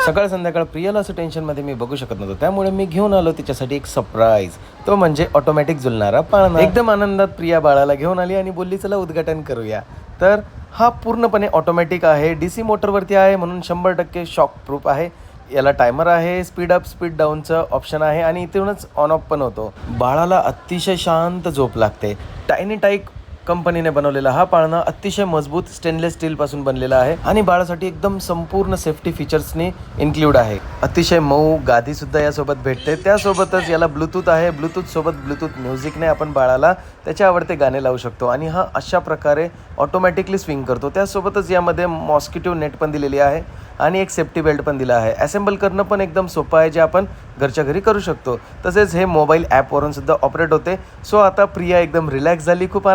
सकाळ संध्याकाळ प्रियाला असं टेन्शनमध्ये मी बघू शकत नव्हतो, त्यामुळे मी घेऊन आलो तिच्यासाठी एक सरप्राईज, तो म्हणजे ऑटोमॅटिक झुलणारा पाळणा। एकदम आनंदात प्रिया बाळाला घेऊन आली आणि बोलली चला उद्घाटन करूया। तर हा पूर्णपणे ऑटोमॅटिक आहे, DC मोटरवरती आहे, म्हणून 100% शॉक प्रूफ आहे। याला टायमर आहे, स्पीड अप स्पीड डाऊनचं ऑप्शन आहे आणि इथूनच ऑन ऑफ पण होतो। बाळाला अतिशय शांत झोप लागते। टायनी टाईक कंपनीने बनवलेला हा पाळणा अतिशय मजबूत स्टेनलेस स्टील पासून बनलेला आहे आणि बाळासाठी एकदम संपूर्ण सेफ्टी फीचर्सनी इन्क्लूड आहे। अतिशय मऊ गादी सुद्धा यासोबत भेटते। त्यासोबतच याला ब्लूटूथ आहे, ब्लूटूथ सोबत ब्लूटूथ म्युझिकने आपण बाळाला त्याच्या आवडते गाणे लावू शकतो आणि हा अशा प्रकारे ऑटोमॅटिकली स्विंग करतो। त्यासोबतच यामध्ये मॉस्किटो नेट पण दिलेली आहे आणि एक सेफ्टी बेल्ट पण दिला आहे। असेंबल करणं पण एकदम सोपं आहे, जे आपण घरच्या घरी करू शकतो। तसेच हे मोबाईल ॲपवरून सुद्धा ऑपरेट होते। सो आता प्रिया एकदम रिलॅक्स झाली, खूप